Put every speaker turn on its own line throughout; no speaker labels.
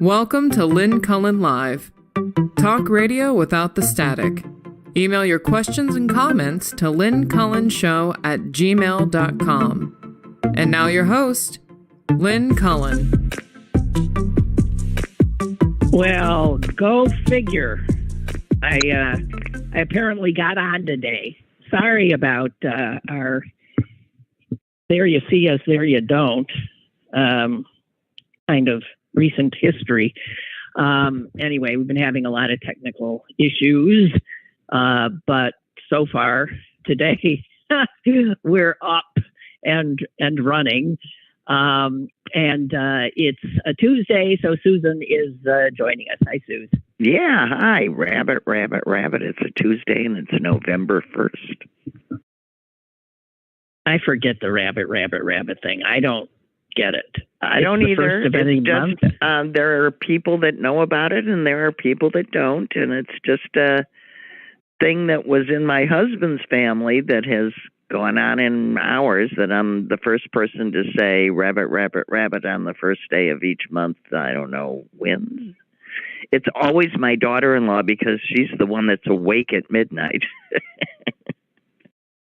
Welcome to Lynn Cullen Live. Talk radio without the static. Email your questions and comments to lynncullenshow@gmail.com. And now your host, Lynn Cullen.
Well, go figure. I apparently got on today. Sorry about our there you see us, there you don't kind of recent history. Anyway, we've been having a lot of technical issues, but so far today we're up and running. It's a Tuesday, so Susan is joining us. Hi, Suze.
Yeah, hi, Rabbit. It's a Tuesday, and it's November 1st.
I forget the rabbit thing. I don't get it.
I don't either. It's just, there are people that know about it, and there are people that don't, and it's just a thing that was in my husband's family that has gone on in ours, that I'm the first person to say rabbit on the first day of each month. I don't know, wins. It's always my daughter-in-law because she's the one that's awake at midnight.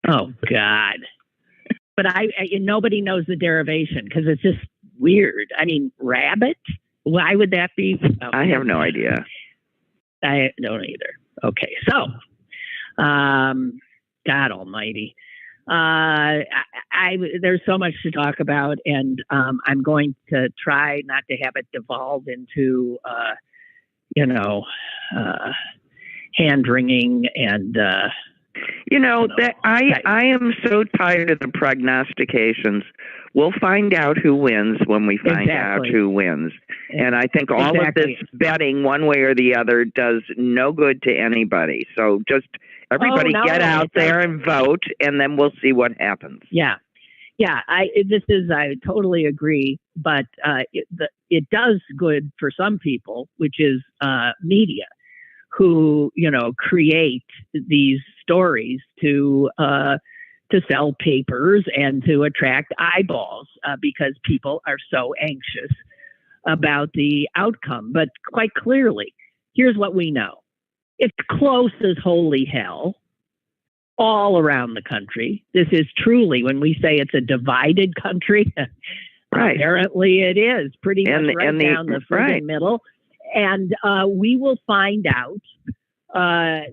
Oh, God. But nobody knows the derivation because it's just weird. I mean, rabbit? Why would that be? Oh,
I have no idea.
I don't either. Okay, so, God almighty. There's so much to talk about, and I'm going to try not to have it devolve into, hand-wringing and...
I am so tired of the prognostications. We'll find out who wins when we find out who wins. And I think all of this betting one way or the other does no good to anybody. So just everybody get out there and vote, and then we'll see what happens.
Yeah. Yeah, I totally agree. But it does good for some people, which is media, who, create these stories to sell papers and to attract eyeballs because people are so anxious about the outcome. But quite clearly, here's what we know. It's close as holy hell all around the country. This is truly, when we say it's a divided country,
right.
Apparently it is pretty much down the friggin' middle. And we will find out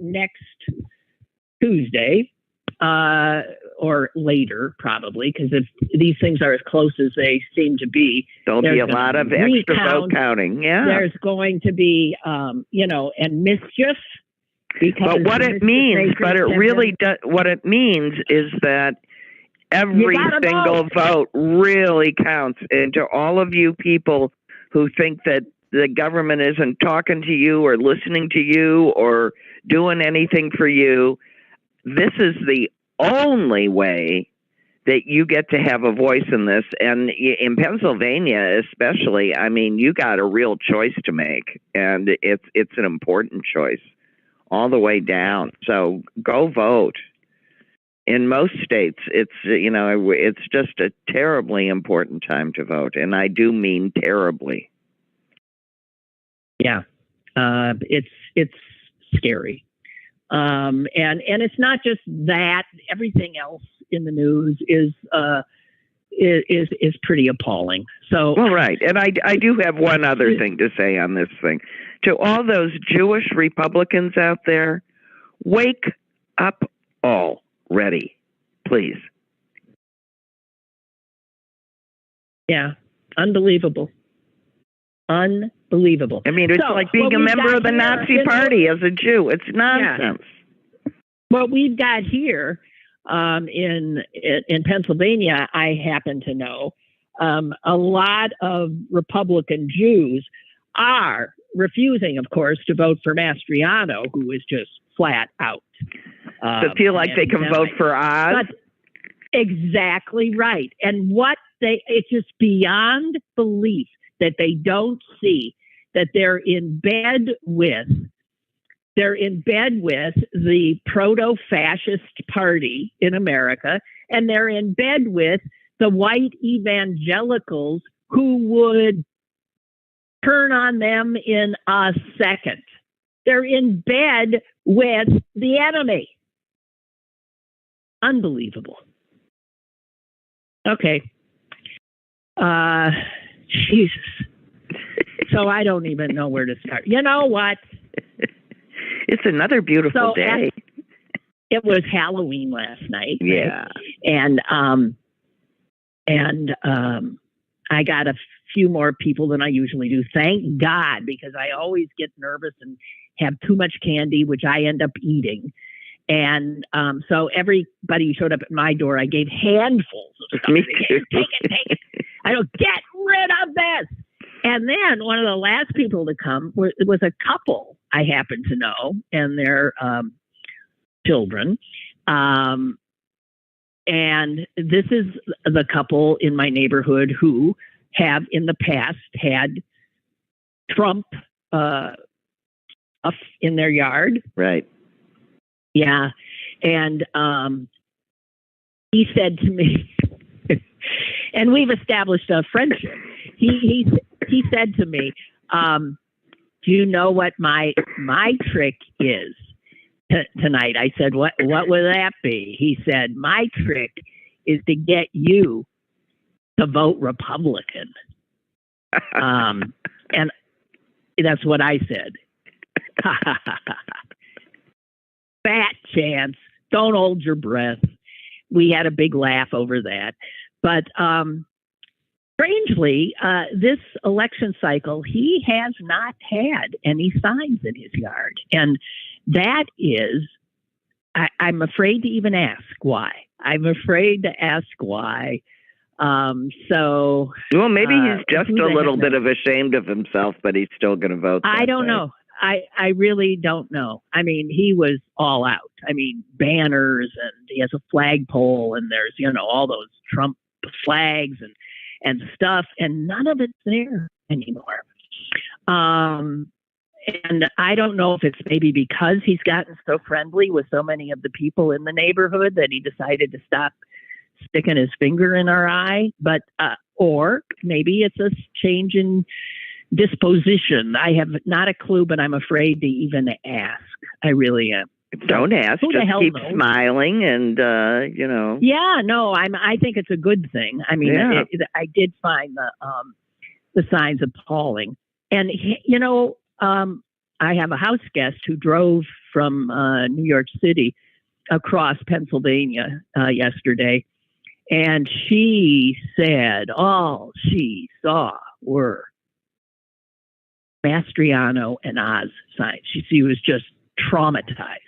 next Tuesday or later, probably, because if these things are as close as they seem to be,
there'll be a lot of extra vote counting. Yeah,
there's going to be, and mischief.
But what it means, what it means is that every single vote really counts. And to all of you people who think that the government isn't talking to you or listening to you or doing anything for you, this is the only way that you get to have a voice in this. And in Pennsylvania especially, I mean, you got a real choice to make, and it's an important choice all the way down. So go vote. In most states, it's just a terribly important time to vote, and I do mean terribly.
Yeah, it's scary, and it's not just that. Everything else in the news is pretty appalling. So,
well, right, and I do have one other thing to say on this thing. To all those Jewish Republicans out there, wake up already, please.
Yeah, unbelievable. Unbelievable.
I mean, it's like being a member of the Nazi Party as a Jew. It's nonsense.
Yeah. What we've got here in Pennsylvania, I happen to know, a lot of Republican Jews are refusing, of course, to vote for Mastriano, who is just flat out.
To feel like they can vote for Oz?
But exactly right. And it's just beyond belief that they don't see that they're in bed with the proto-fascist party in America, and they're in bed with the white evangelicals who would turn on them in a second. They're in bed with the enemy. Unbelievable. Okay. Jesus. So I don't even know where to start. You know what?
It's another beautiful day.
It was Halloween last night.
Yeah.
Right? And I got a few more people than I usually do. Thank God, because I always get nervous and have too much candy, which I end up eating. And so everybody who showed up at my door, I gave handfuls of stuff.
Me too.
Take it. I go, get rid of this. And then one of the last people to come was a couple I happen to know and their children. And this is the couple in my neighborhood who have in the past had Trump up in their yard.
Right.
Yeah. And he said to me, and we've established a friendship. He said to me, do you know what my trick is tonight? I said, what would that be? He said, my trick is to get you to vote Republican. And that's what I said. Fat chance. Don't hold your breath. We had a big laugh over that. But strangely, this election cycle, he has not had any signs in his yard. And that is, I'm afraid to even ask why. I'm afraid to ask why. Well,
maybe he's just a little bit of ashamed of himself, but he's still going to vote.
I don't know. I really don't know. I mean, he was all out. I mean, banners, and he has a flagpole, and there's, all those Trump flags and stuff, and none of it's there anymore. And I don't know if it's maybe because he's gotten so friendly with so many of the people in the neighborhood that he decided to stop sticking his finger in our eye, but or maybe it's a change in disposition. I have not a clue, but I'm afraid to even ask. I really am.
Don't ask. Just keep smiling, and
Yeah, no, I think it's a good thing. I mean, I did find the signs appalling, and I have a house guest who drove from New York City across Pennsylvania yesterday, and she said all she saw were Mastriano and Oz signs. She was just traumatized.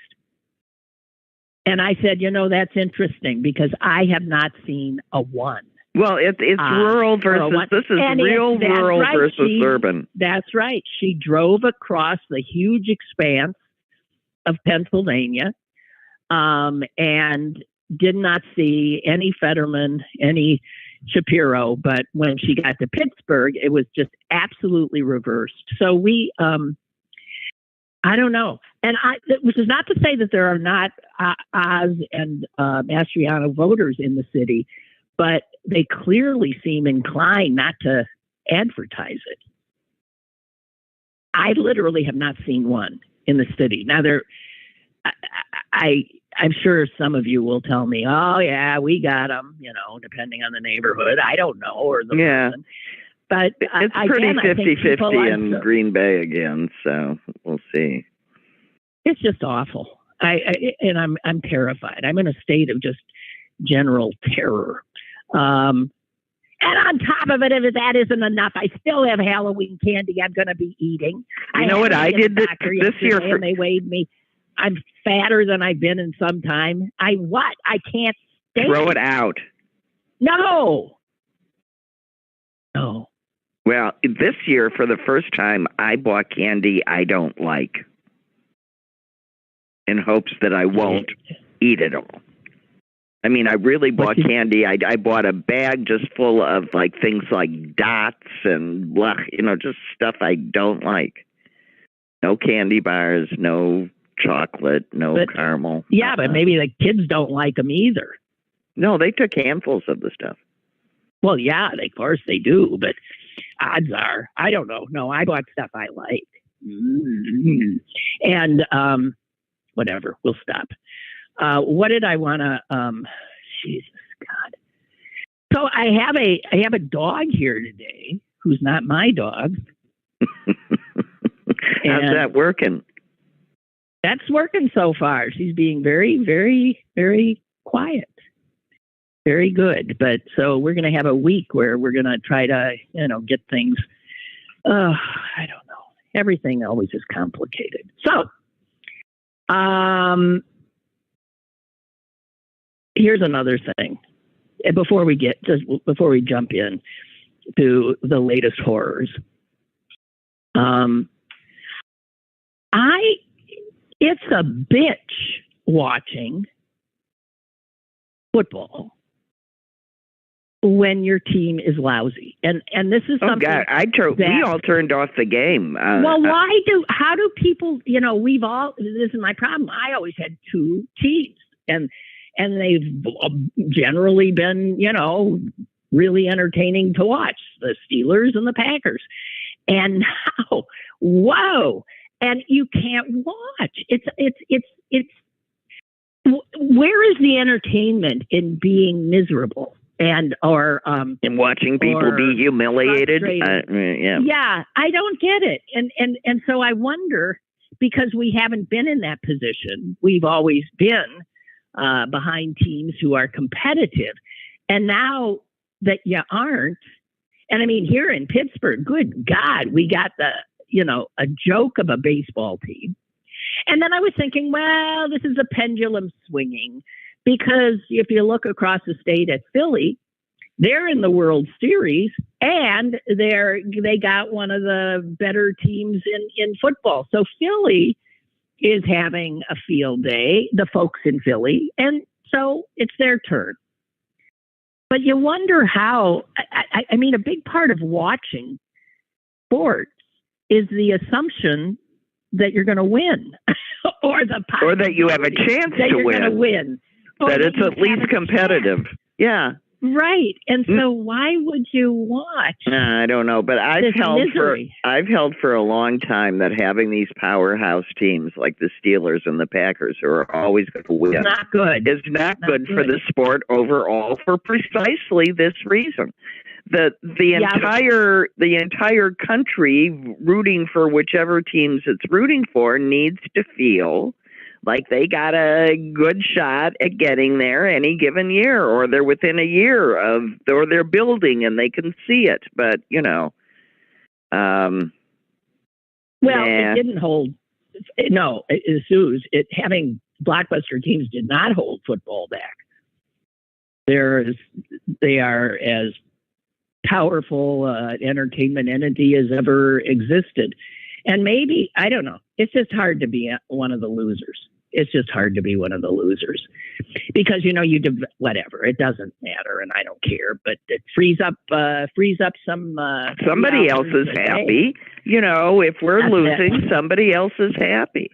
And I said, that's interesting because I have not seen a one.
Well, it's rural versus, this is real rural versus urban.
That's right. She drove across the huge expanse of Pennsylvania and did not see any Fetterman, any Shapiro. But when she got to Pittsburgh, it was just absolutely reversed. So we, I don't know. And which is not to say that there are not Oz and Mastriano voters in the city, but they clearly seem inclined not to advertise it. I literally have not seen one in the city. Now, I'm sure some of you will tell me, oh, yeah, we got them, depending on the neighborhood. I don't know, or the person. But
it's pretty 50-50 in Green Bay again, so we'll see.
It's just awful. I'm terrified. I'm in a state of just general terror. And on top of it, if that isn't enough, I still have Halloween candy I'm going to be eating.
You know what I did this year?
And they weighed me. I'm fatter than I've been in some time. I can't stand.
Throw it out.
No.
Well, this year, for the first time, I bought candy I don't like in hopes that I won't eat it all. I mean, I really bought candy. I bought a bag just full of things like dots and blah, just stuff I don't like. No candy bars, no chocolate, no caramel.
Yeah, but maybe the kids don't like them either.
No, they took handfuls of the stuff.
Well, yeah, of course they do. But odds are. I don't know. No, I bought stuff I like. Mm-hmm. And whatever. We'll stop. What did I want to? Jesus God. So I have a dog here today who's not my dog.
How's that working?
That's working so far. She's being very, very, very quiet. Very good. But so we're going to have a week where we're going to try to, get things. I don't know. Everything always is complicated. So, here's another thing. Before we jump in to the latest horrors, it's a bitch watching football when your team is lousy, and this is something. Oh
God, we all turned off the game.
Well, how do people? We've all. This is my problem. I always had two teams, and they've generally been, really entertaining to watch, the Steelers and the Packers. And now, whoa! And you can't watch. It's. Where is the entertainment in being miserable or
in watching people be humiliated?
Yeah, I don't get it. And so I wonder, because we haven't been in that position. We've always been behind teams who are competitive. And now that you aren't, and I mean, here in Pittsburgh, good God, we got a joke of a baseball team. And then I was thinking, well, this is a pendulum swinging, because if you look across the state at Philly, they're in the World Series and they got one of the better teams in football. So Philly is having a field day, the folks in Philly, and so it's their turn. But you wonder how, I mean, a big part of watching sports is the assumption that you're going to win, or
that you have a chance to
win,
that it's at least competitive. Yeah.
Right. And so why would you watch?
I don't know, but I've held for a long time that having these powerhouse teams like the Steelers and the Packers, who are always going to win,
is not good.
Is not good for the sport overall, for precisely this reason. The entire country rooting for whichever teams it's rooting for needs to feel like they got a good shot at getting there any given year, or they're within a year or they're building and they can see it. But
it didn't hold. No, Suze, having blockbuster teams did not hold football back. They are as powerful entertainment entity as ever existed. And maybe, I don't know, it's just hard to be one of the losers. It's just hard to be one of the losers because, whatever, it doesn't matter and I don't care, but it frees up some.
Somebody else is happy. If we're losing, somebody else is happy.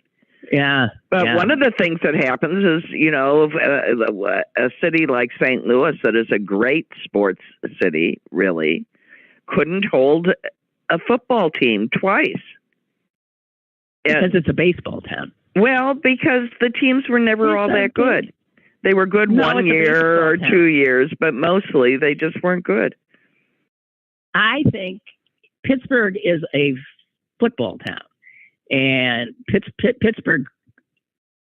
Yeah.
But one of the things that happens is, a city like St. Louis, that is a great sports city, really, couldn't hold a football team twice.
Because it's a baseball town.
Well, because the teams were never all that good. They were good 1 year or 2 years, but mostly they just weren't good.
I think Pittsburgh is a football town. And Pittsburgh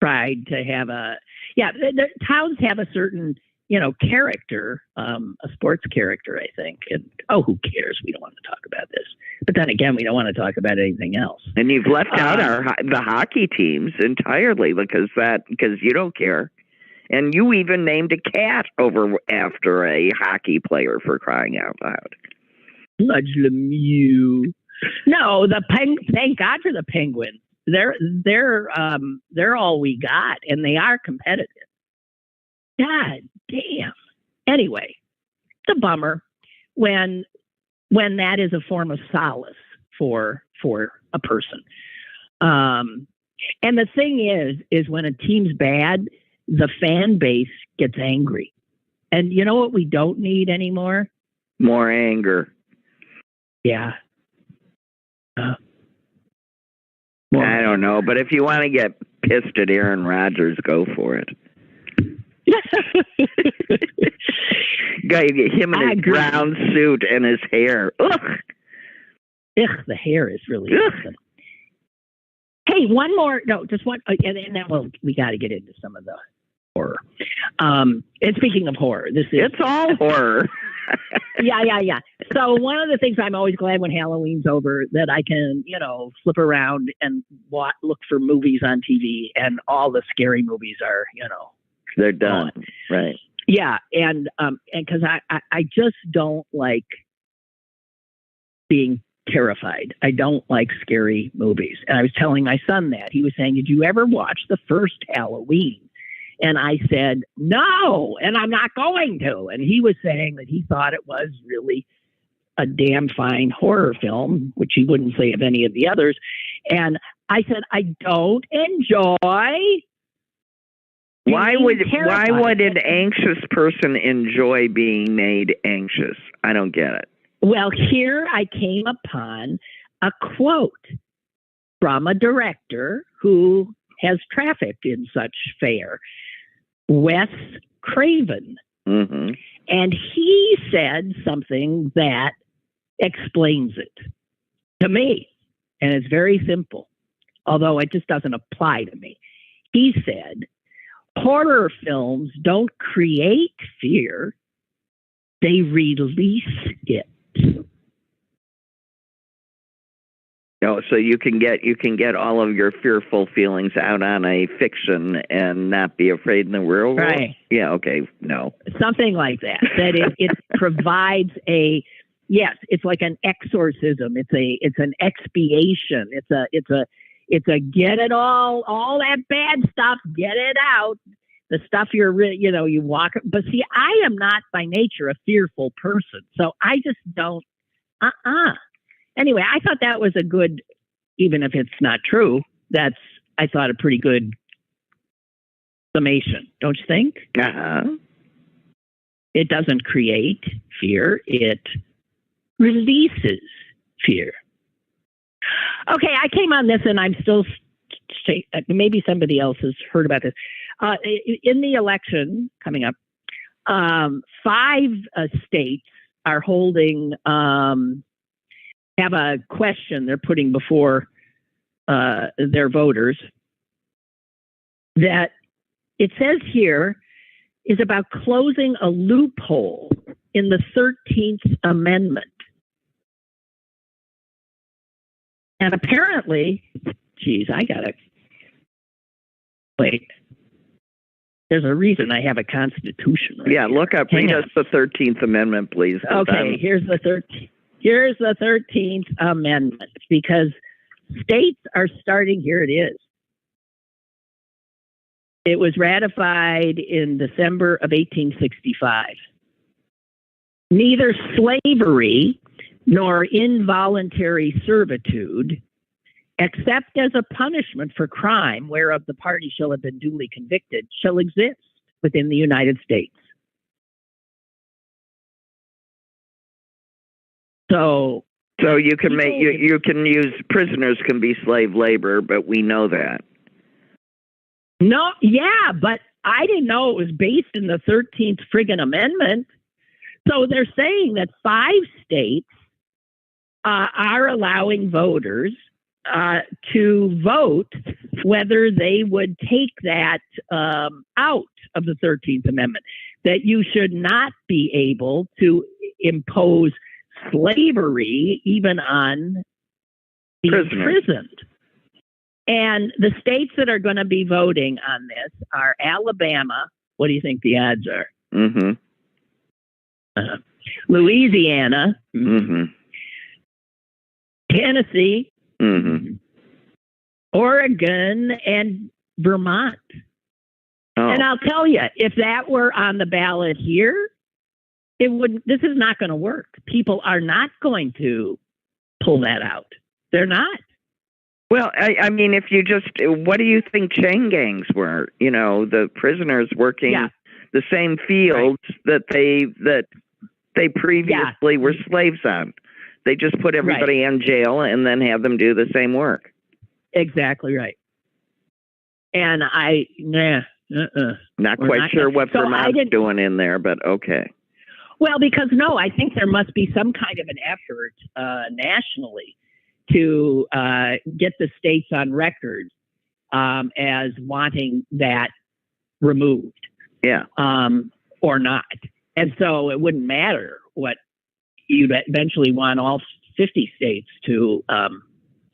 tried to have the towns have a certain, character, a sports character, I think. And, who cares? We don't want to talk about this. But then again, we don't want to talk about anything else.
And you've left out the hockey teams entirely because you don't care. And you even named a cat after a hockey player, for crying out loud.
Sludge Lemieux. No, thank God for the Penguins. They're all we got, and they are competitive. God damn. Anyway, it's a bummer when that is a form of solace for a person. And the thing is when a team's bad, the fan base gets angry. And you know what we don't need anymore?
More anger.
Yeah.
Well, I don't know, but if you want to get pissed at Aaron Rodgers, go for it. Him in his brown suit and his hair. Ugh.
The hair is really awesome. Hey, one more. No, just one. And then we got to get into some of the horror. And speaking of horror,
it's all horror.
Yeah. So one of the things I'm always glad when Halloween's over that I can, flip around and look for movies on TV, and all the scary movies are,
they're done. Right.
Yeah, and because I just don't like being terrified. I don't like scary movies. And I was telling my son that. He was saying, "Did you ever watch the first Halloween?" And I said, "No, and I'm not going to." And he was saying that he thought it was really a damn fine horror film, which he wouldn't say of any of the others. And I said, "I don't enjoy."
Why would an anxious person enjoy being made anxious? I don't get it.
Well, here I came upon a quote from a director who has trafficked in such fare, Wes Craven.
Mm-hmm.
And he said something that explains it to me. And it's very simple, although it just doesn't apply to me. He said, horror films don't create fear, they release it.
So you can get all of your fearful feelings out on a fiction and not be afraid in the real world.
Right.
Yeah. Okay. No. Something
like that. That it provides it's like an exorcism. It's an expiation. It's a get it all that bad stuff, get it out. The stuff you walk. But see, I am not by nature a fearful person, so I just don't. Anyway, I thought that was a good, even if it's not true, I thought a pretty good summation, don't you think?
Uh-huh.
It doesn't create fear, it releases fear. Okay, I came on this and I'm still, maybe somebody else has heard about this. In the election coming up, 5 states are holding, have a question they're putting before their voters that it says here is about closing a loophole in the 13th Amendment. And apparently, I gotta wait. There's a reason I have a constitution. Right
yeah,
here.
Look up. Read us the 13th Amendment, please.
Okay, here's the 13th. Here's the 13th Amendment, because states are starting, here it is. It was ratified in December of 1865. Neither slavery nor involuntary servitude, except as a punishment for crime whereof the party shall have been duly convicted, shall exist within the United States. So
you can you can use prisoners can be slave labor, but we know that.
No, yeah, but I didn't know it was based in the 13th friggin' Amendment. So they're saying that 5 states are allowing voters to vote whether they would take that out of the 13th Amendment, that you should not be able to impose slavery even on being imprisoned. And the states that are going to be voting on this are Alabama. What do you think the odds are?
Mm-hmm.
Louisiana.
Mm-hmm.
Tennessee.
Mm-hmm.
Oregon and Vermont. Oh. And I'll tell you, if that were on the ballot here, this is not going to work. People are not going to pull that out. They're not.
Well, I mean, if you just, what do you think chain gangs were? The prisoners working the same fields that they previously were slaves on. They just put everybody in jail and then have them do the same work.
Exactly right. And
not quite sure what Vermont's doing in there, but okay.
Well, because I think there must be some kind of an effort nationally to get the states on record as wanting that removed.
Yeah.
Or not. And so it wouldn't matter what you'd eventually want all 50 states to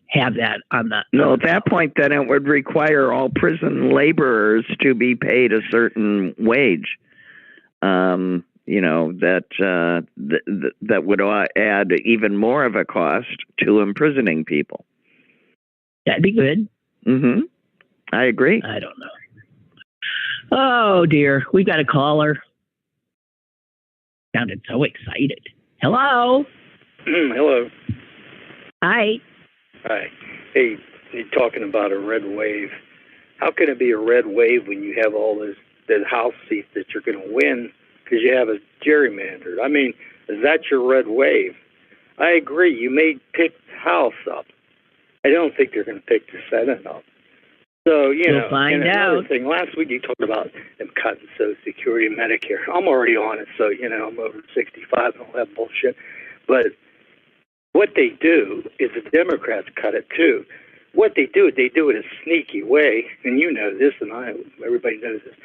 have that on the.
No, at that point, then it would require all prison laborers to be paid a certain wage. That would add even more of a cost to imprisoning people.
That'd be good.
Mm-hmm. I agree.
I don't know. Oh, dear. We got a caller. Sounded so excited. Hello.
Hello.
Hi.
Hi. Hey, you're talking about a red wave. How can it be a red wave when you have all the House seats that you're going to win because you have a gerrymandered? I mean, is that your red wave? I agree. You may pick the House up. I don't think they're going to pick the Senate up. So,
we'll find
another
out.
thing, last week you talked about them cutting Social Security and Medicare. I'm already on it, so, I'm over 65 and all that bullshit. But what they do is the Democrats cut it too. What they do in a sneaky way, and you know this, and everybody knows this.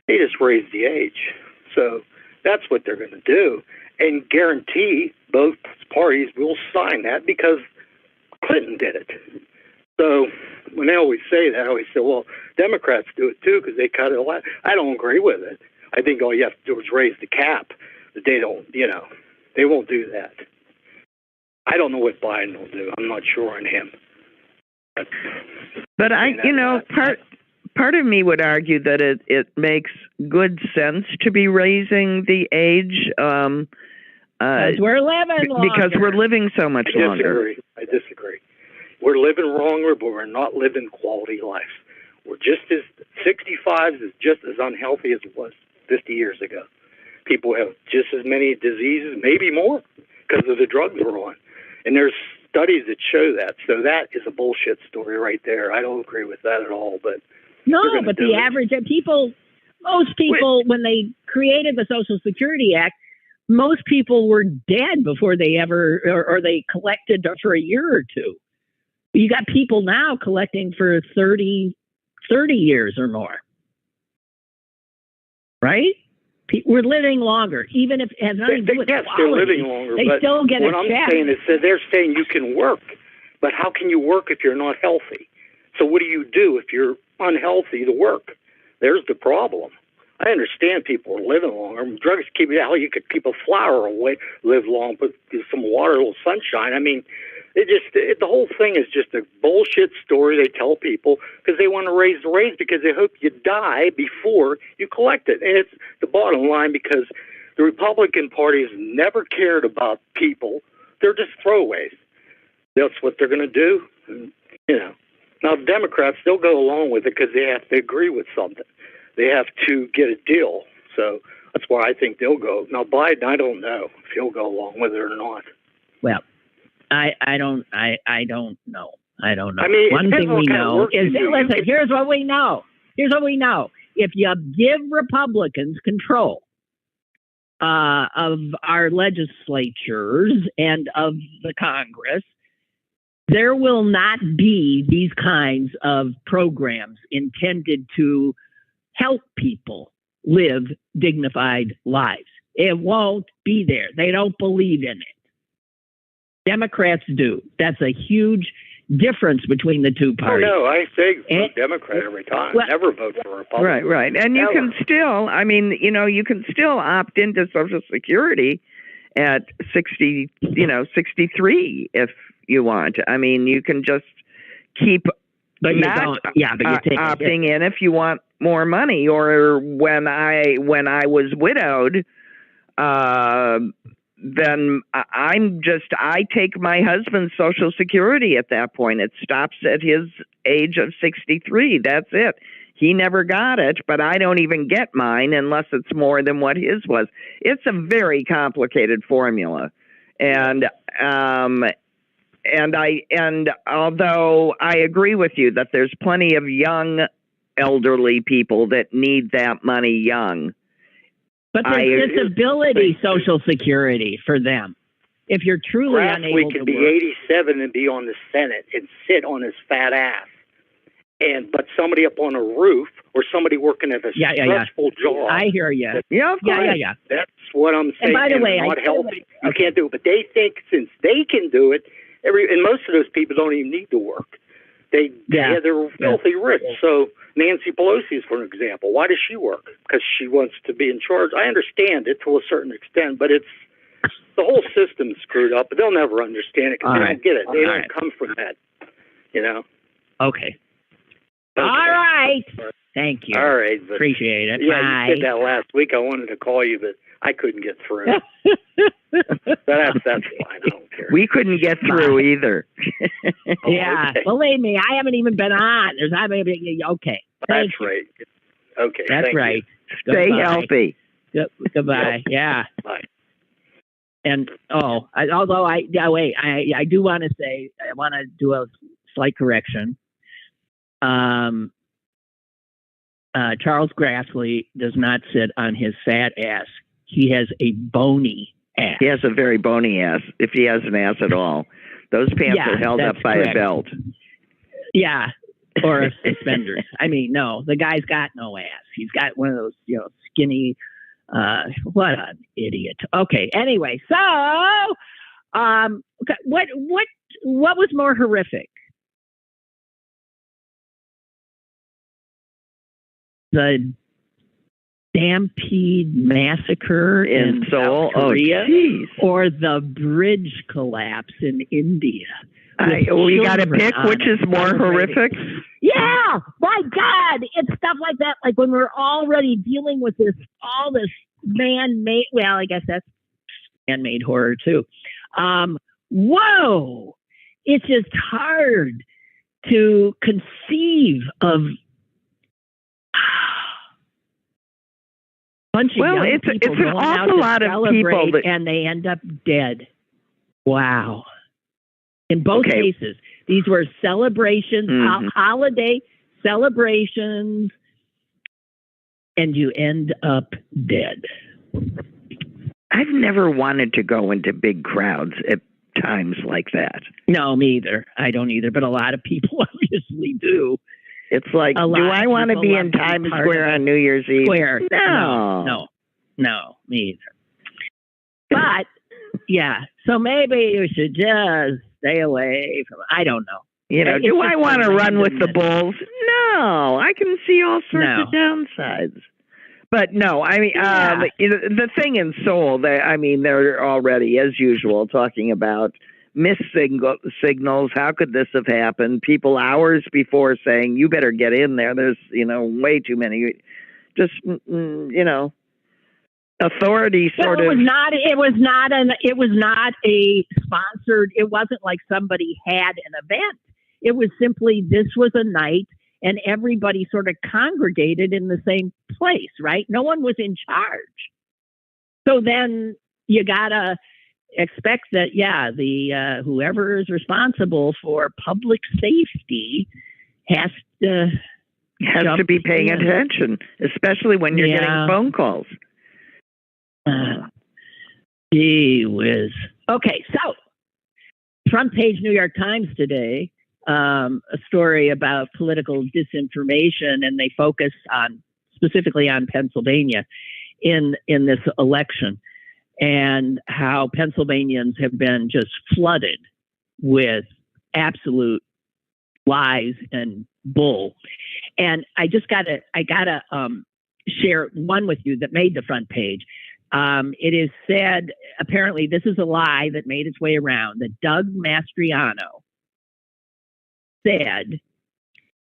They just raise the age. So that's what they're going to do, and guarantee both parties will sign that because Clinton did it. So when they always say that, I always say, well, Democrats do it too because they cut it a lot. I don't agree with it. I think all you have to do is raise the cap. But they don't, they won't do that. I don't know what Biden will do. I'm not sure on him.
But part of me would argue that it makes good sense to be raising the age.
Because we're living longer.
Because we're living so much longer.
I disagree. We're living longer, but we're not living quality life. We're just as 65 is just as unhealthy as it was 50 years ago. People have just as many diseases, maybe more, because of the drugs we're on. And there's studies that show that. So that is a bullshit story right there. I don't agree with that at all. But
but the average people, most people, when they created the Social Security Act, most people were dead before they ever, or they collected for a year or two. You got people now collecting for 30 years or more. Right? We're living longer, even if it has nothing to do with quality.
They're living longer.
They still get a check.
What I'm saying is that they're saying you can work, but how can you work if you're not healthy? So what do you do if you're unhealthy to work? There's the problem. I understand people are living longer. Drugs keep you could keep a flower away, live long, put some water, a little sunshine. I mean, the whole thing is just a bullshit story they tell people because they want to raise the rates because they hope you die before you collect it. And it's the bottom line because the Republican Party has never cared about people. They're just throwaways. That's what they're going to do. And, Now, the Democrats, they'll go along with it because they have to agree with something. They have to get a deal. So that's why I think they'll go. Now, Biden, I don't know if he'll go along with it or not.
Well, I don't know. I don't know.
I mean,
one thing we know is, listen, here's what we know. If you give Republicans control of our legislatures and of the Congress, there will not be these kinds of programs intended to help people live dignified lives. It won't be there. They don't believe in it. Democrats do. That's a huge difference between the two parties.
Oh, no, I say vote Democrat every time. Never vote for a Republican.
Right. And you can still, you can still opt into Social Security at 63 if you want. I mean, you can just keep opting in if you want more money. Or when I was widowed, then I take my husband's Social Security at that point. It stops at his age of 63. That's it. He never got it, but I don't even get mine unless it's more than what his was. It's a very complicated formula. And although I agree with you that there's plenty of young elderly people that need that money young.
But there's disability Social Security for them. If you're truly unable
to work. Be 87 and be on the Senate and sit on his fat ass. But somebody up on a roof or somebody working at a stressful job.
I hear you.
Yeah.
That's what I'm saying.
And by the way,
not healthy. You can't do it. But they think since they can do it, and most of those people don't even need to work. They're filthy rich. So Nancy Pelosi is, for example. Why does she work? Because she wants to be in charge. I understand it to a certain extent, but it's the whole system's screwed up. But they'll never understand it because they don't get it. They don't come from that.
Okay. All right. Thank you.
All right. But,
appreciate it.
Yeah,
Bye.
you did that last week. I wanted to call you, but I couldn't get through. That's fine. I don't care.
We couldn't get through either.
Yeah. Okay. Believe me, I haven't even been on. Okay.
That's right. Okay.
That's right.
You. Stay healthy.
Goodbye. Yeah.
Bye.
And I do want to say, I want to do a slight correction. Charles Grassley does not sit on his fat ass. He has a bony ass.
He has a very bony ass, if he has an ass at all. Those pants are held up by a belt.
Yeah, or suspenders. I mean, no, the guy's got no ass. He's got one of those, skinny. What an idiot. Okay. Anyway, so, what was more horrific? The Stampede massacre in South Korea, or the bridge collapse in India?
We got to pick which is more horrific.
Yeah, my God, it's stuff like that. Like when we're already dealing with all this man-made. Well, I guess that's man-made horror too. Whoa, it's just hard to conceive of.
It's an awful lot of people
and they end up dead. Wow. In both cases, these were celebrations, holiday celebrations, and you end up dead.
I've never wanted to go into big crowds at times like that.
No, me either. I don't either, but a lot of people obviously do.
It's like, do I want to be in Times Square on New Year's Eve?
No, me either. But, yeah, so maybe you should just stay away from, I don't know.
Do I want to run with the bulls? No, I can see all sorts of downsides. But no, I mean, the thing in Seoul, they're already, as usual, talking about missed signals. How could this have happened? People hours before saying, you better get in there. There's, way too many. Just, authority sort of. It was not a sponsored, it wasn't like somebody had an event. It was simply, this was a night and everybody sort of congregated in the same place, right? No one was in charge. So then you gotta expect that, the whoever is responsible for public safety has to be paying attention, especially when you're getting phone calls. Gee whiz. Okay, so front page New York Times today, a story about political disinformation, and they focus specifically on Pennsylvania in this election, and how Pennsylvanians have been just flooded with absolute lies and bull. And I gotta share one with you that made the front page. It is said, apparently this is a lie that made its way around, that Doug Mastriano said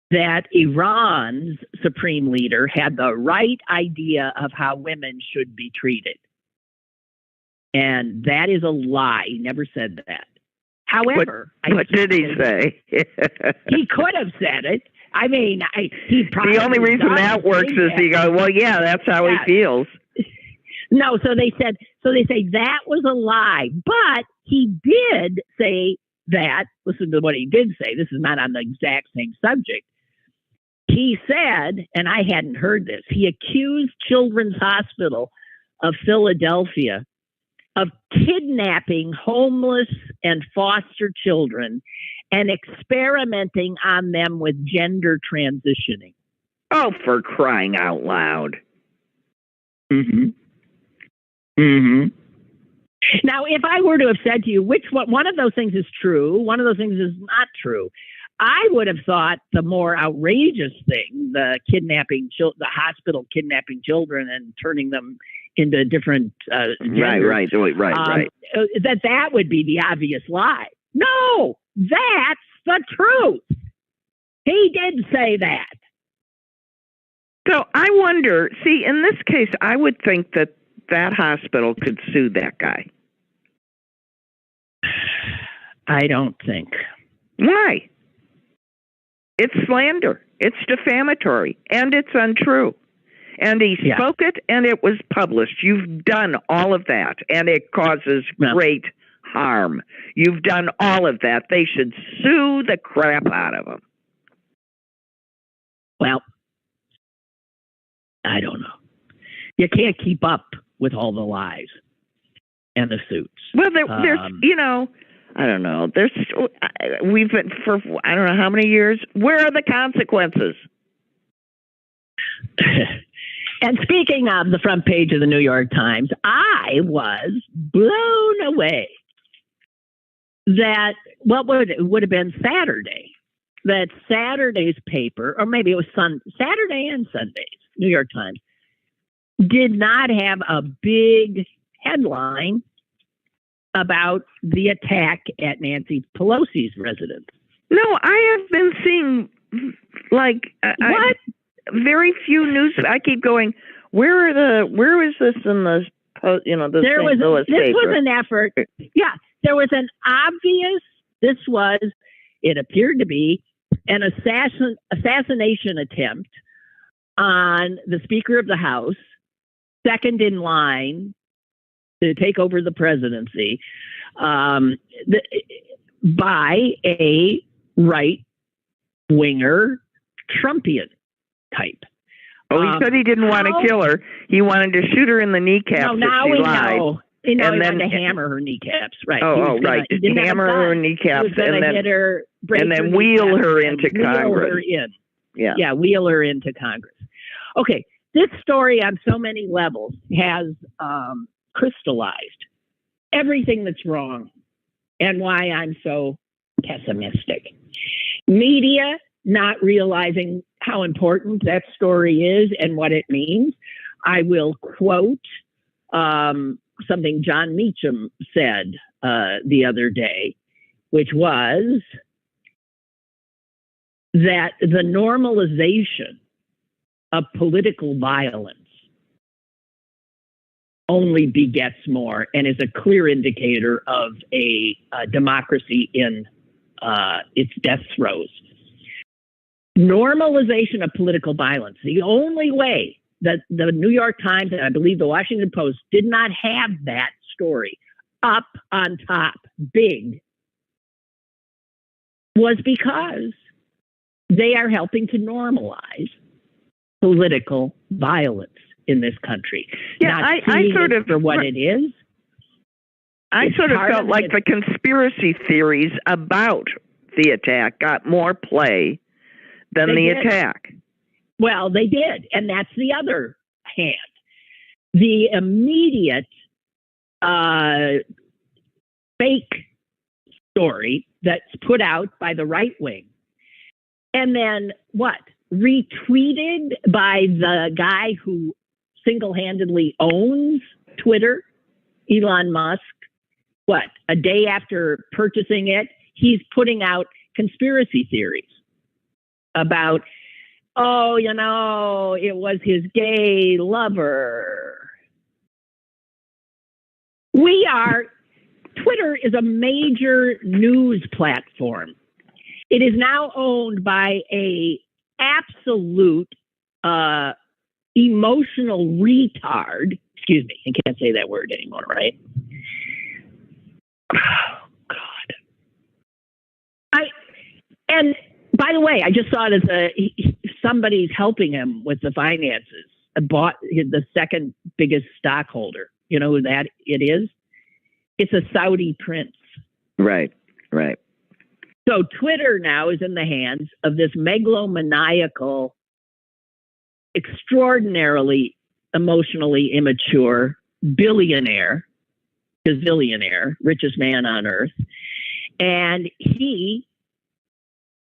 that Iran's supreme leader had the right idea of how women should be treated. And that is a lie. He never said that. However, what did he say?
He could have said it. I mean, he probably. The
only reason that works is he goes, well, yeah, that's how he feels.
No, so they say that was a lie, but he did say that, listen to what he did say. This is not on the exact same subject. He said, and I hadn't heard this, he accused Children's Hospital of Philadelphia of kidnapping homeless and foster children and experimenting on them with gender transitioning.
Oh, for crying out loud.
Mm-hmm. Now, if I were to have said to you, one of those things is true, one of those things is not true, I would have thought the more outrageous thing, the hospital kidnapping children and turning them into different genders,
right.
That would be the obvious lie. No, that's the truth. He did say that.
So I wonder, see, in this case, I would think that hospital could sue that guy.
I don't think.
Why? It's slander. It's defamatory. And it's untrue. And he spoke it, and it was published. You've done all of that, and it causes great harm. You've done all of that. They should sue the crap out of him.
Well, I don't know. You can't keep up with all the lies and the suits.
Well, there's, I don't know. We've been for I don't know how many years. Where are the consequences?
And speaking of the front page of the New York Times, I was blown away that would have been Saturday. That Saturday's paper, or maybe it was Saturday and Sunday's New York Times, did not have a big headline about the attack at Nancy Pelosi's residence.
No, I have been seeing very few news. I keep going. Where is this in the this St. Louis paper?
This was an effort. Yeah, there was an obvious. It appeared to be an assassination attempt on the Speaker of the House, second in line to take over the presidency, by a right-winger Trumpian type.
Oh, he said he didn't want to kill her. He wanted to shoot her in the kneecaps.
No, now
if she
we
lied.
know. He wanted to hammer her kneecaps. Right.
Right. Hammer her kneecaps and then
hit her,
and then wheel her into Congress.
Wheel her into Congress. Okay, this story on so many levels has crystallized everything that's wrong and why I'm so pessimistic. Media not realizing how important that story is and what it means. I will quote something John Meacham said the other day, which was that the normalization of political violence only begets more and is a clear indicator of a democracy in its death throes. Normalization of political violence. The only way that the New York Times and I believe the Washington Post did not have that story up on top, big, was because they are helping to normalize political violence in this country.
Yeah, I sort of
for what it is.
I sort of felt like the conspiracy theories about the attack got more play than the attack.
Well, they did, and that's the other hand. The immediate fake story that's put out by the right wing, and then retweeted by the guy who single-handedly owns Twitter, Elon Musk. A day after purchasing it, he's putting out conspiracy theories about, it was his gay lover. Twitter is a major news platform. It is now owned by a absolute emotional retard. Excuse me, I can't say that word anymore, right? Oh, God. And by the way, I just saw that somebody's helping him with the finances. Bought the second biggest stockholder. You know who that it is? It's a Saudi prince.
Right.
So Twitter now is in the hands of this megalomaniacal, extraordinarily emotionally immature billionaire, gazillionaire, richest man on earth. And he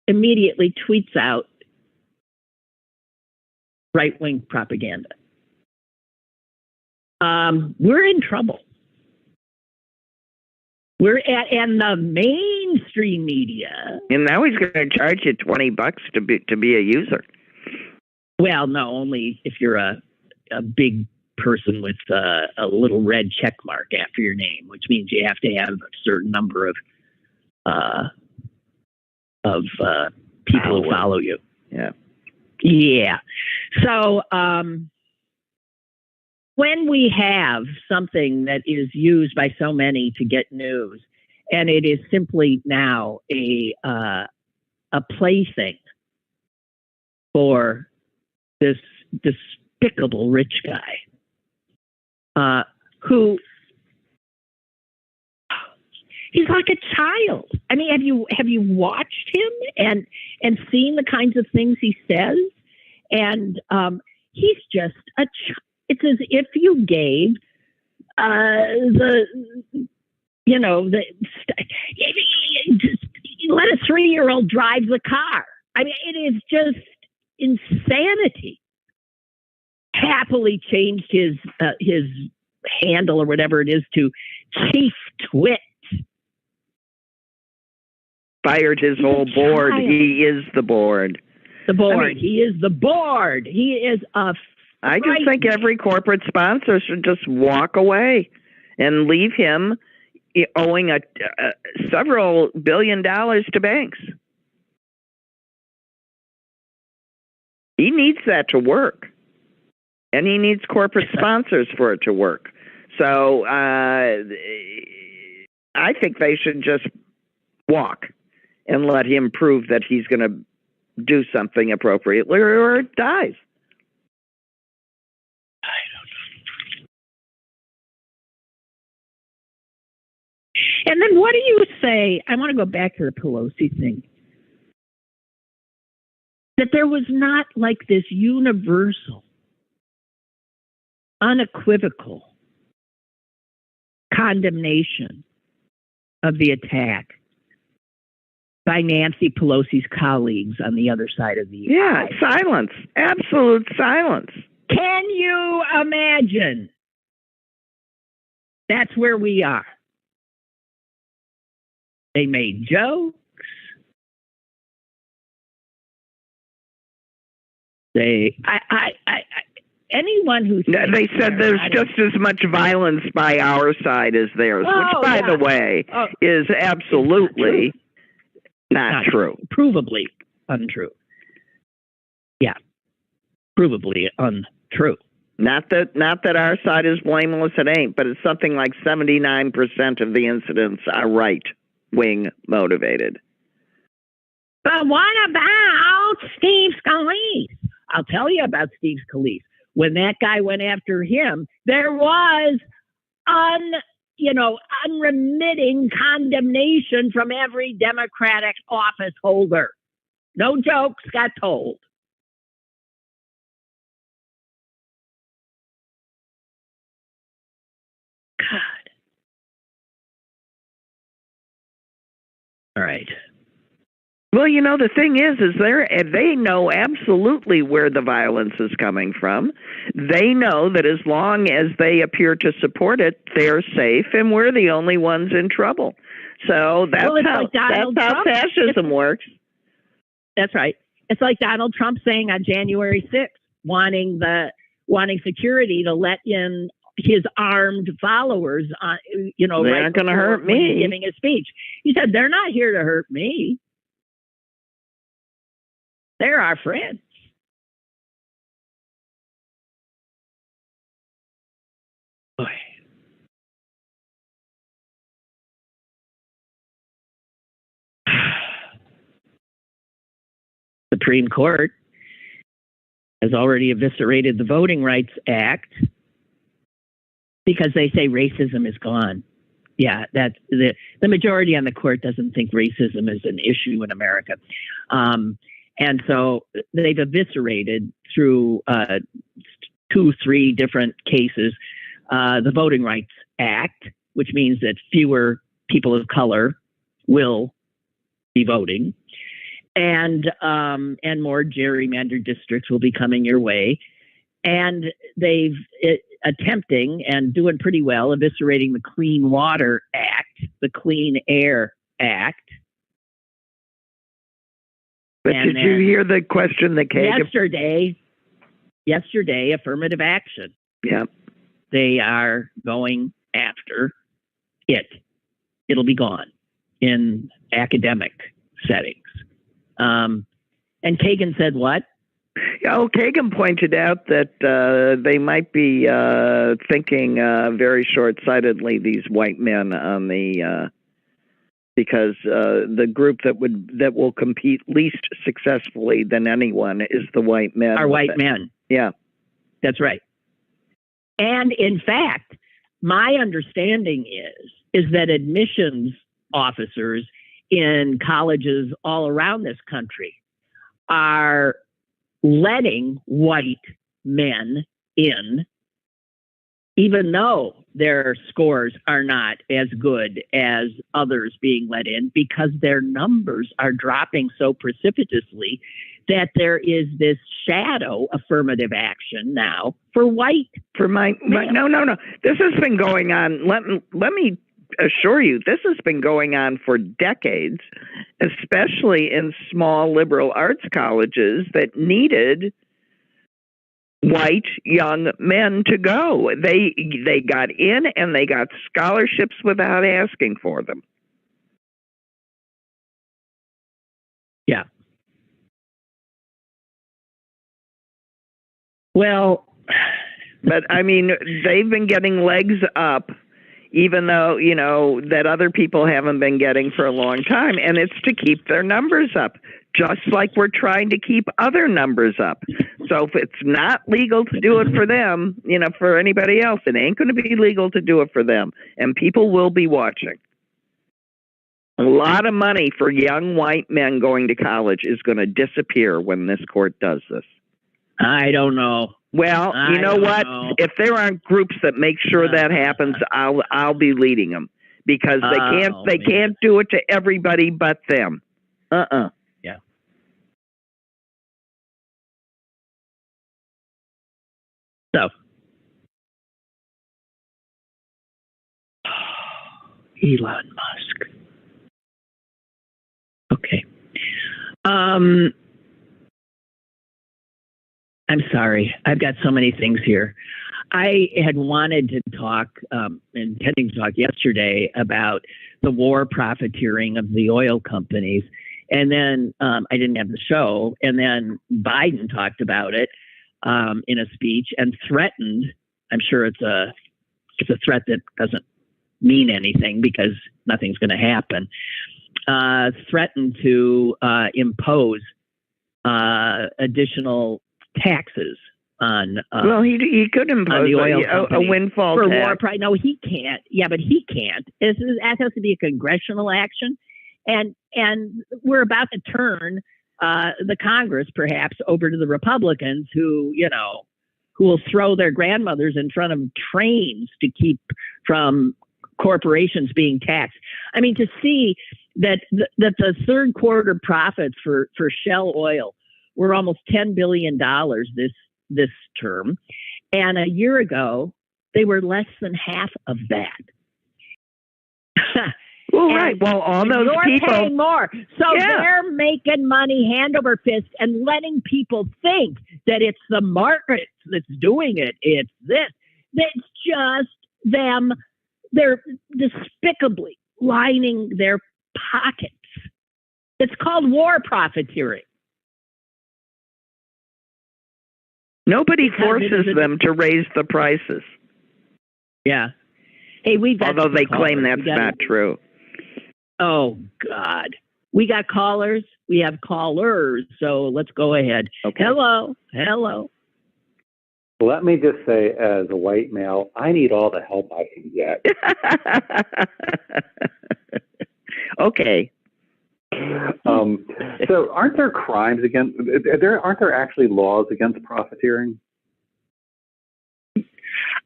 immediately tweets out right-wing propaganda. We're in trouble. And the mainstream media.
And now he's going to charge you $20 to be a user.
Well, no, only if you're a big person with a little red check mark after your name, which means you have to have a certain number of people who follow you. Yeah. So when we have something that is used by so many to get news, and it is simply now a plaything for this despicable rich guy, who he's like a child. I mean, have you watched him and seen the kinds of things he says? And he's just a child. It's as if you gave let a 3-year-old drive the car. I mean, it is just insanity. Happily changed his handle or whatever it is to Chief Twit.
Fired his whole board. He is the board.
The board. He is the board. He is a.
I just think every corporate sponsor should just walk away and leave him owing several $1 billion to banks. He needs that to work, and he needs corporate sponsors for it to work. So I think they should just walk and let him prove that he's going to do something appropriately, or it dies.
And then what do you say? I want to go back to the Pelosi thing. That there was not like this universal, unequivocal condemnation of the attack by Nancy Pelosi's colleagues on the other side of the aisle.
Silence. Absolute silence.
Can you imagine? That's where we are. They made jokes. Anyone who
they said there's just as much violence by our side as theirs, which, by the way, is absolutely not true.
Provably untrue. Yeah, provably untrue.
Not that our side is blameless, it ain't, but it's something like 79% of the incidents are right-wing motivated.
But what about Steve Scalise? I'll tell you about Steve Scalise. When that guy went after him, there was unremitting condemnation from every Democratic office holder. No jokes got told. God. All right.
Well, the thing is they know absolutely where the violence is coming from. They know that as long as they appear to support it, they're safe, and we're the only ones in trouble. So that's how fascism works.
That's right. It's like Donald Trump saying on January 6th, wanting security to let in his armed followers.
They're not going to hurt me.
Giving a speech, he said, "They're not here to hurt me. They're our friends." Boy. Supreme Court has already eviscerated the Voting Rights Act because they say racism is gone. Yeah, that's the majority on the court doesn't think racism is an issue in America. And so they've eviscerated through 2-3 different cases the Voting Rights Act, which means that fewer people of color will be voting, and more gerrymandered districts will be coming your way. And they've attempting and doing pretty well eviscerating the Clean Water Act, the Clean Air Act.
But did you hear the question that came
yesterday? Affirmative action.
Yeah,
they are going after it. It'll be gone in academic settings. And Kagan said what?
Kagan pointed out that they might be thinking very short-sightedly, these white men, on the because the group that will compete least successfully than anyone is the white men.
Are white men?
Yeah,
that's right. And in fact, my understanding is that admissions officers in colleges all around this country are letting white men in, even though their scores are not as good as others being let in, because their numbers are dropping so precipitously that there is this shadow affirmative action now for white.
No. This has been going on. Let me assure you, this has been going on for decades, especially in small liberal arts colleges that needed white young men to go. They got in and they got scholarships without asking for them.
Yeah. Well,
but I mean, they've been getting legs up, even though, you know, that other people haven't been getting for a long time. And it's to keep their numbers up, just like we're trying to keep other numbers up. So if it's not legal to do it for them, you know, for anybody else, it ain't going to be legal to do it for them. And people will be watching. A lot of money for young white men going to college is going to disappear when this court does this.
I don't know.
Well, you know what? If there aren't groups that make sure that happens, I'll be leading them, because they can't do it to everybody but them.
Yeah. So, Elon Musk. Okay. I'm sorry. I've got so many things here. I had wanted to talk, intending to talk yesterday about the war profiteering of the oil companies. And then I didn't have the show. And then Biden talked about it in a speech and threatened. I'm sure it's a threat that doesn't mean anything because nothing's going to happen. Threatened to impose additional taxes on.
Well, he could impose
the oil
a windfall
for
tax.
war price. No, he can't. Yeah, but he can't. That has to be a congressional action, and we're about to turn the Congress perhaps over to the Republicans, who will throw their grandmothers in front of trains to keep from corporations being taxed. I mean, to see that the third quarter profits for Shell Oil were almost $10 billion this term, and a year ago they were less than half of that.
Well, right. Well, all those people
paying more, so they're making money hand over fist and letting people think that it's the market that's doing it. It's this. It's just them. They're despicably lining their pockets. It's called war profiteering.
Nobody forces them to raise the prices.
Yeah. Hey,
although they claim that's not true.
Oh, God. We got callers. We have callers. So let's go ahead.
Okay.
Hello.
Let me just say, as a white male, I need all the help I can get.
Okay.
So aren't there crimes against, aren't there actually laws against profiteering?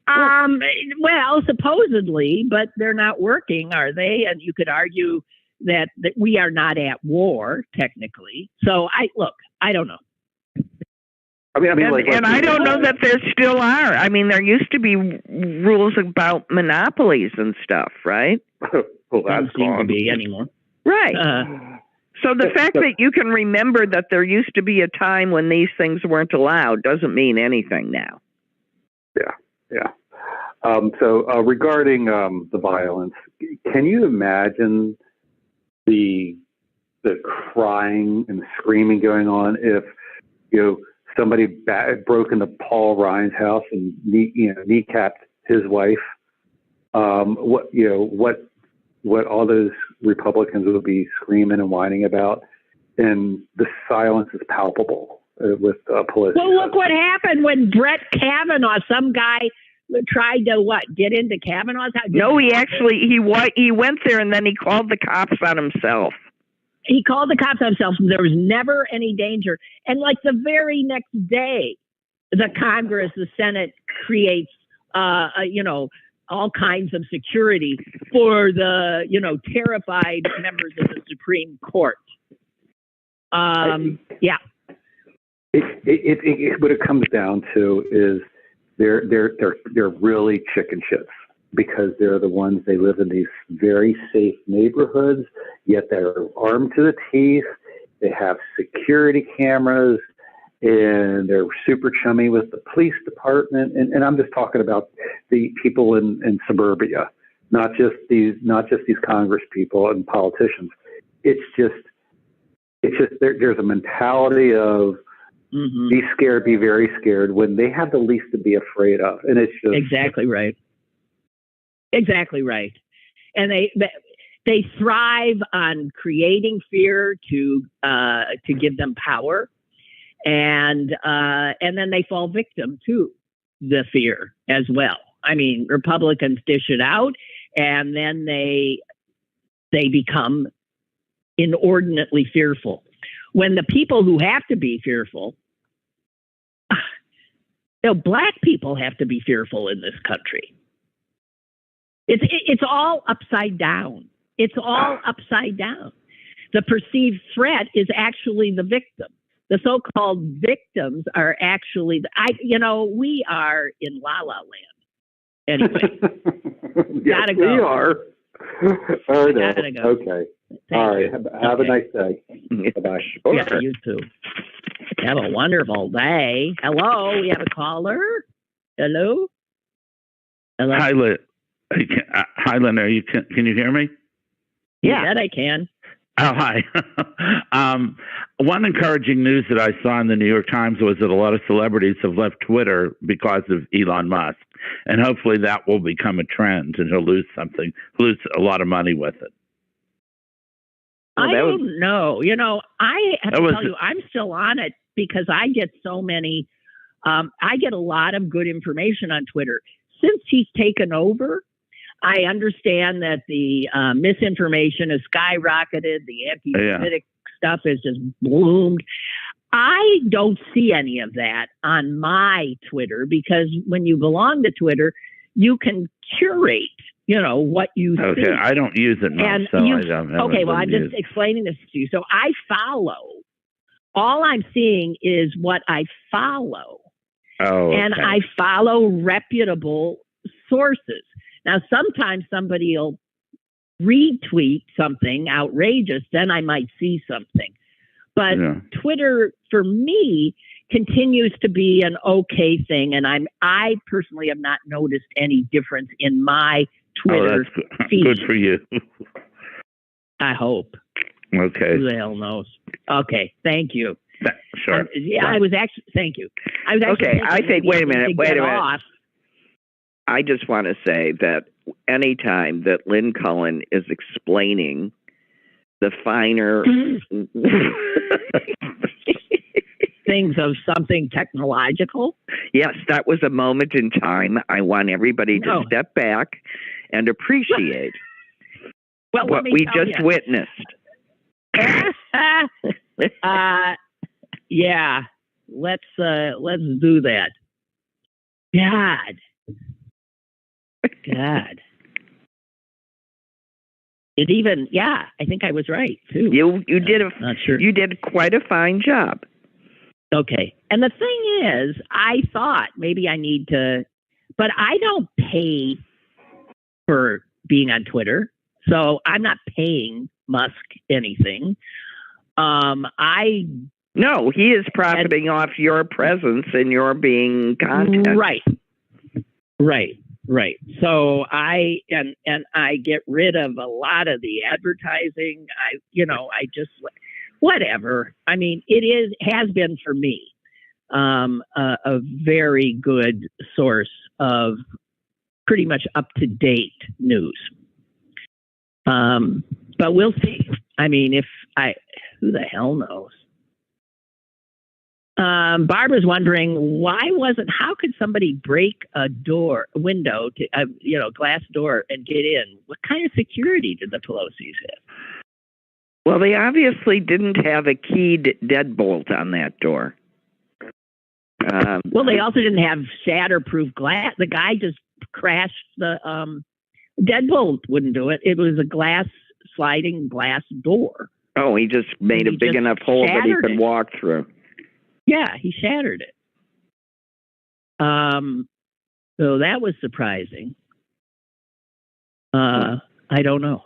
Well, supposedly, but they're not working, are they? And you could argue that we are not at war, technically. So I don't know.
I mean,
and I don't know that there still are. I mean, there used to be rules about monopolies and stuff, right?
Well, that's
doesn't seem to be anymore.
Right. So the fact that you can remember that there used to be a time when these things weren't allowed doesn't mean anything now.
Yeah. So regarding the violence, can you imagine the crying and screaming going on if somebody broke into Paul Ryan's house and kneecapped his wife? What all those Republicans would be screaming and whining about, and the silence is palpable with Pelosi.
Well, look what happened when Brett Kavanaugh, some guy tried to get into Kavanaugh's house.
No, he went there and then he called the cops on himself.
He called the cops on himself. There was never any danger. And like the very next day, the Congress, the Senate creates, all kinds of security for the, terrified members of the Supreme Court. Yeah.
What it comes down to is they're really chicken shits, because they're the ones, they live in these very safe neighborhoods, yet they're armed to the teeth. They have security cameras, and they're super chummy with the police department. And I'm just talking about the people in suburbia, not just these Congress people and politicians. It's just there's a mentality of be scared, be very scared, when they have the least to be afraid of. And it's just
exactly right. And they thrive on creating fear to give them power. And then they fall victim to the fear as well. I mean, Republicans dish it out, and then they become inordinately fearful. When the people who have to be fearful, Black people have to be fearful in this country. It's all upside down. It's all upside down. The perceived threat is actually the victim. The so-called victims are actually, we are in La La Land. Anyway,
yes,
gotta go.
We are. Oh, no.
Gotta go.
Okay. All right. Have a nice day. Bye-bye.
Yeah, you too. Have a wonderful day. Hello, we have a caller. Hello.
Hi, Lynn. Hi, Lynn. Can you hear me?
Yeah, that I can.
Oh, hi. One encouraging news that I saw in the New York Times was that a lot of celebrities have left Twitter because of Elon Musk. And hopefully that will become a trend, and he'll lose a lot of money with it.
I don't know. I have to tell you, I'm still on it because I get so many, I get a lot of good information on Twitter. Since he's taken over, I understand that the misinformation has skyrocketed. The anti-Semitic stuff has just bloomed. I don't see any of that on my Twitter, because when you belong to Twitter, you can curate, what you see.
Okay, I don't use it much, so I don't.
Okay, well, I'm just explaining this to you. So I follow. All I'm seeing is what I follow.
Oh, okay.
And I follow reputable sources. Now, sometimes somebody will retweet something outrageous, then I might see something. But Twitter, for me, continues to be an okay thing, and I personally have not noticed any difference in my Twitter feed.
Good for you.
I hope.
Okay.
Who the hell knows? Okay, thank you.
Sure.
I was actually. Thank you. I was actually.
Okay, I think. Wait a minute.
Off.
I just want to say that anytime that Lynn Cullen is explaining the finer
things of something technological.
Yes, that was a moment in time. I want everybody to step back and appreciate what we just witnessed.
Yeah, let's do that. God. It even, I think I was right too.
You did
not sure.
You did quite a fine job.
Okay. And the thing is, I thought maybe I need to, but I don't pay for being on Twitter. So I'm not paying Musk anything.
No, he is profiting off your presence and your being content.
Right. So I get rid of a lot of the advertising. I just whatever. I mean, has been for me a very good source of pretty much up to date news. But we'll see. I mean, who the hell knows? Barbara's wondering how could somebody break a window to glass door and get in? What kind of security did the Pelosi's have?
Well, they obviously didn't have a keyed deadbolt on that door.
Well, they also didn't have shatterproof glass. The guy just crashed the deadbolt. Wouldn't do it. It was a sliding glass door.
Oh, he just made a big enough hole that he could walk through.
Yeah, he shattered it. So that was surprising. I don't know.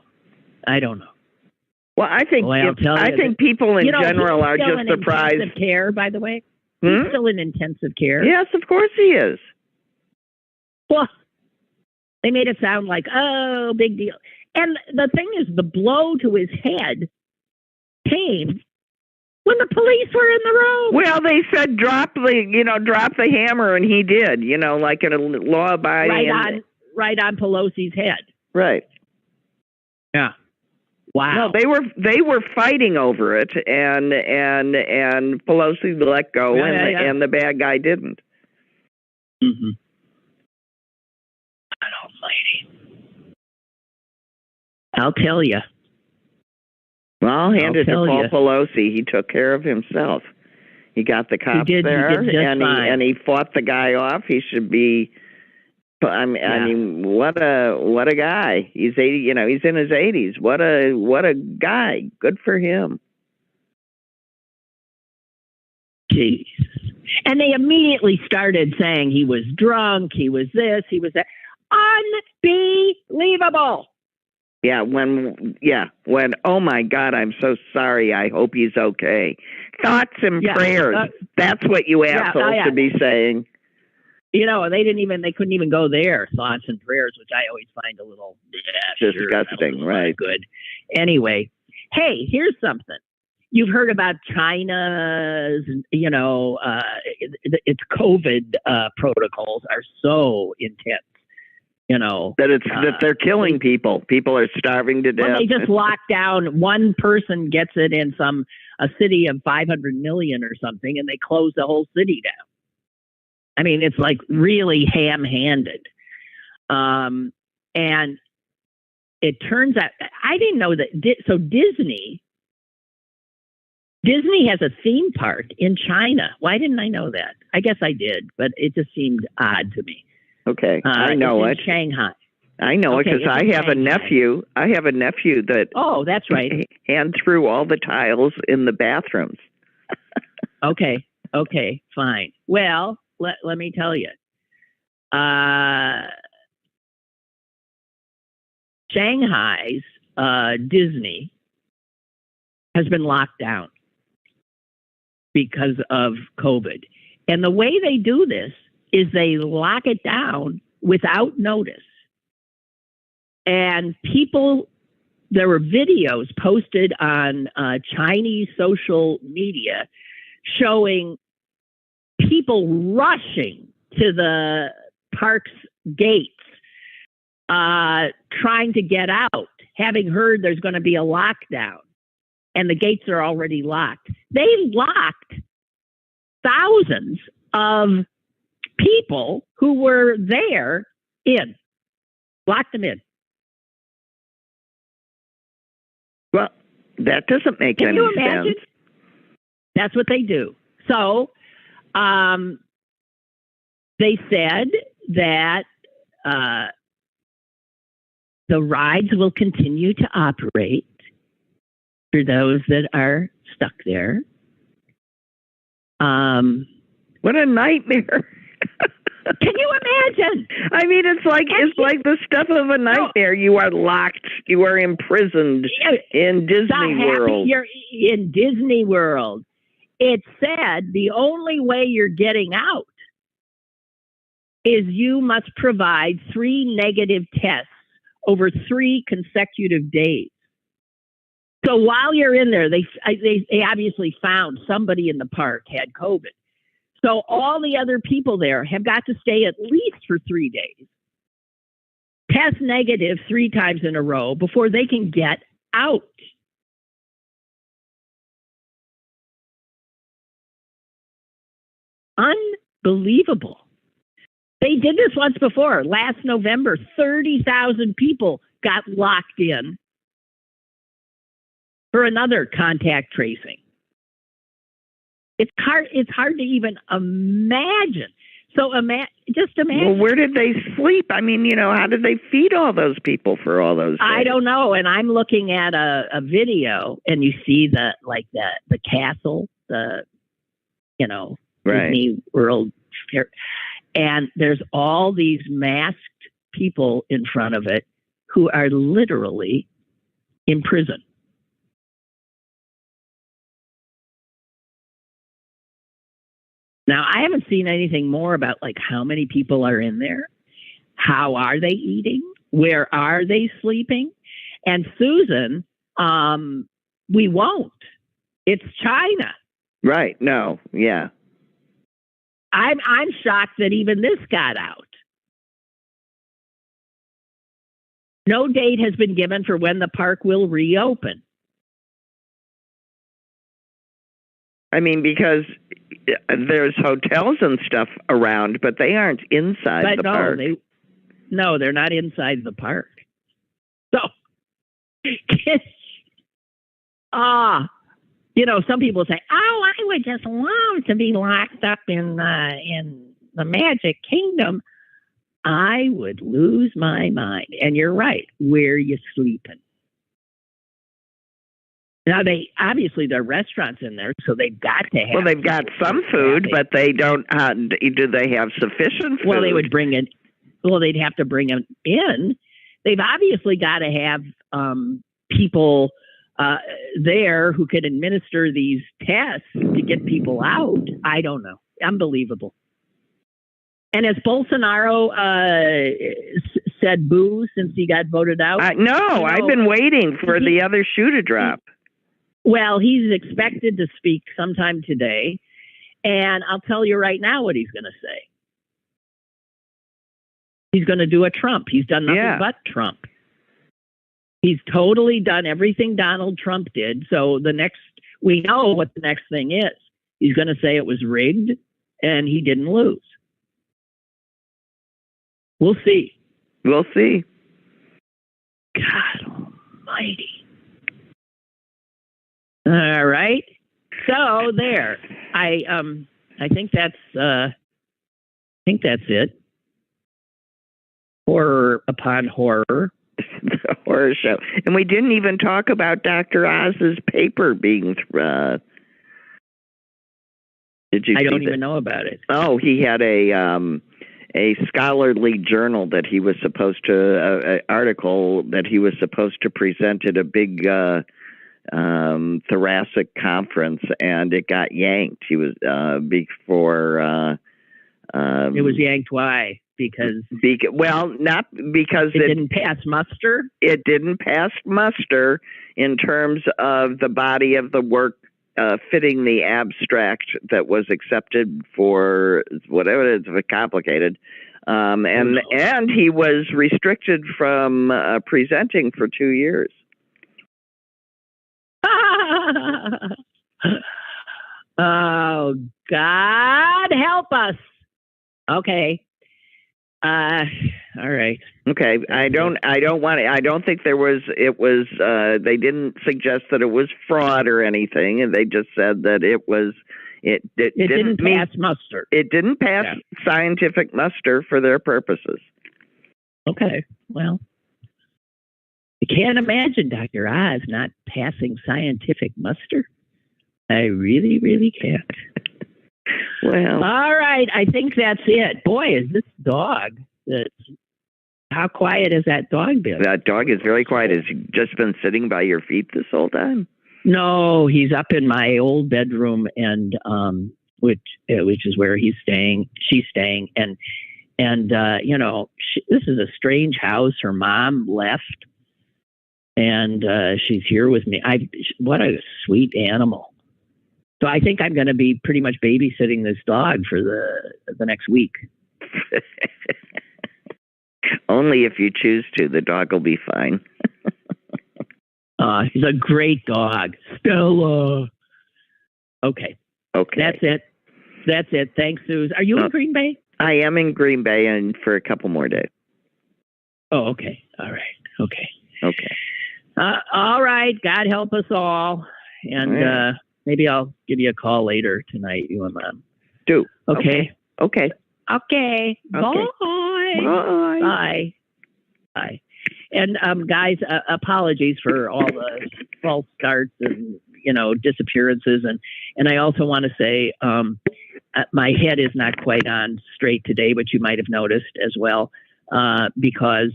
Well, I think people in general are just surprised.
Intensive care, by the way. He's still in intensive care.
Yes, of course he is.
Well, they made it sound like, oh, big deal. And the thing is, the blow to his head came when the police were in the room.
Well, they said drop the hammer, and he did. Like in a law-abiding.
Right on Pelosi's head.
Right.
Yeah. Wow.
No, they were fighting over it, and Pelosi let go, and the bad guy didn't.
Mm-hmm. God almighty. I'll tell you.
Well, I'll hand it to Paul Pelosi. He took care of himself. He got the cops there, and he fought the guy off. He should be. I mean, what a guy. He's 80. He's in his 80s. What a guy. Good for him.
Jeez. And they immediately started saying he was drunk. He was this. He was that. Unbelievable.
Yeah, when, oh my God, I'm so sorry. I hope he's okay. Thoughts and prayers. That's what you assholes should be saying. They couldn't even go there. Thoughts and prayers, which I always find a little disgusting, right? Good.
Anyway, hey, here's something. You've heard about China's, its COVID protocols are so intense.
That they're killing people. People are starving to death.
Well, they just lock down. One person gets it in a city of 500 million or something, and they close the whole city down. I mean, it's like really ham-handed. And it turns out, I didn't know that. So Disney has a theme park in China. Why didn't I know that? I guess I did, but it just seemed odd to me.
Okay, I know it.
Shanghai.
I know it because I have a nephew. I have a nephew that.
Oh, that's right.
Hand through all the tiles in the bathrooms.
Okay, fine. Well, let me tell you. Shanghai's Disney has been locked down because of COVID. And the way they do this is they lock it down without notice. And there were videos posted on Chinese social media showing people rushing to the park's gates, trying to get out, having heard there's going to be a lockdown. and the gates are already locked. They locked thousands of people who were there in. Locked them in.
Well, that doesn't make any sense.
That's what they do. So they said that the rides will continue to operate for those that are stuck there.
What a nightmare.
Can you imagine?
I mean, it's like the stuff of a nightmare. You are locked. You are imprisoned in Disney World.
You're in Disney World. It said the only way you're getting out is you must provide 3 negative tests over 3 consecutive days. So while you're in there, they obviously found somebody in the park had COVID. So all the other people there have got to stay at least for 3 days, test negative 3 times in a row before they can get out. Unbelievable. They did this once before. Last November, 30,000 people got locked in for another contact tracing. It's hard to even imagine. So just imagine.
Well, where did they sleep? I mean, how did they feed all those people for all those days?
I don't know. And I'm looking at a video, and you see the castle, right. Disney World, and there's all these masked people in front of it who are literally in prison. Now, I haven't seen anything more about how many people are in there. How are they eating? Where are they sleeping? And Susan, we won't. It's China.
Right. No. Yeah.
I'm shocked that even this got out. No date has been given for when the park will reopen.
I mean, because there's hotels and stuff around, but they aren't inside the park.
They're not inside the park. So, some people say, "Oh, I would just love to be locked up in the Magic Kingdom." I would lose my mind. And you're right. Where are you sleeping? Now, there are restaurants in there, so they've got to have.
Well, they've got some food, but they don't. Do they have sufficient food?
Well, they would bring it. Well, they'd have to bring them in. They've obviously got to have people there who can administer these tests to get people out. I don't know. Unbelievable. And has Bolsonaro said boo since he got voted out?
No, I've been waiting for the other shoe to drop.
Well, he's expected to speak sometime today, and I'll tell you right now what he's going to say. He's going to do a Trump. He's done nothing but Trump. He's totally done everything Donald Trump did. So we know what the next thing is. He's going to say it was rigged and he didn't lose. We'll see.
We'll see.
God almighty. All right. So there. I think that's it. Horror upon horror.
The horror show. And we didn't even talk about Dr. Oz's paper being did you
I don't
see
even know about it.
Oh, he had a scholarly journal that he was supposed to article that he was supposed to present at a big thoracic conference, and it got yanked. He was before
it was yanked. Why? Because
not because
it didn't pass muster.
It didn't pass muster in terms of the body of the work fitting the abstract that was accepted for whatever it is, complicated. And he was restricted from presenting for 2 years.
Oh, God help us. Okay. All right.
Okay. I don't think they didn't suggest that it was fraud or anything, and they just said that it didn't
pass muster.
It didn't pass scientific muster for their purposes.
Okay. Well, I can't imagine Dr. Oz not passing scientific muster. I really, really can't.
Well,
all right. I think that's it. Boy, is this dog. How quiet has that dog been?
That dog is very quiet. Has he just been sitting by your feet this whole time?
No, he's up in my old bedroom, and which is where he's staying. She's staying, and this is a strange house. Her mom left, and she's here with me. What a sweet animal. So I think I'm going to be pretty much babysitting this dog for the next week.
Only if you choose to. The dog will be fine.
He's a great dog. Stella. Okay. That's it. Thanks, Suze. Are you in Green Bay?
I am in Green Bay, and for a couple more days.
Oh, okay. All right. Okay.
All
right. God help us all. And maybe I'll give you a call later tonight, you and Mom.
Do.
Okay.
Okay.
Bye. Bye. And guys, apologies for all the false starts and disappearances, and I also want to say my head is not quite on straight today, but you might have noticed as well because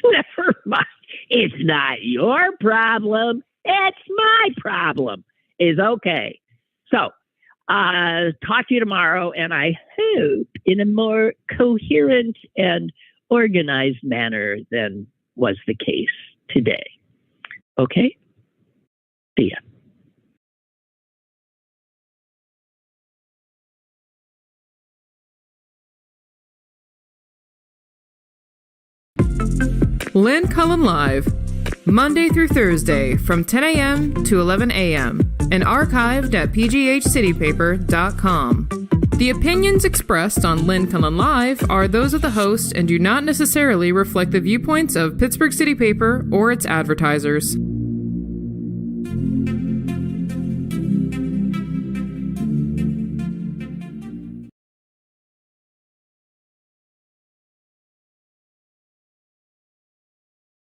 never mind. It's not your problem. It's my problem. Is okay. So, talk to you tomorrow, and I hope in a more coherent and organized manner than was the case today. Okay? See ya.
Lynn Cullen Live, Monday through Thursday from 10 a.m. to 11 a.m. and archived at pghcitypaper.com. The opinions expressed on Lynn Cullen Live are those of the host and do not necessarily reflect the viewpoints of Pittsburgh City Paper or its advertisers.